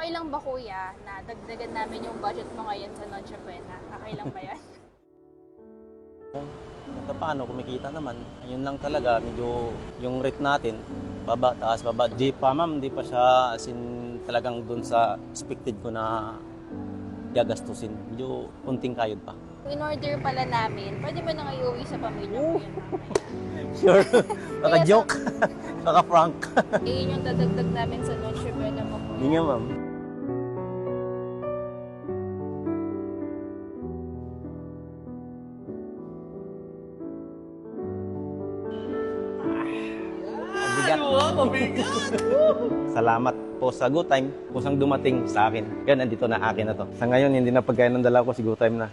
Okay lang ba kuya na dagdagan namin yung budget mo ngayon sa Noche Buena? Okay lang ba yan? Kahit paano, kumikita naman. Yun lang talaga, medyo yung rate natin, baba, taas, baba. Di pa ma'am, di pa siya as in, talagang dun sa expected ko na gagastusin. Medyo kunting kayod pa. In order pala namin, pwede ba nang iuwi sa pamilya mo yun mamaya? Sure. Baka joke. Baka prank. Yun yung dadagdag namin sa Noche Buena mo kuya. Hindi nga ma'am. Mabigat. Salamat po sa Good Time. Kusang dumating sa akin. Yan, andito na akin na to. Sa ngayon, hindi na pagkaya ng dala ko si Good Time na.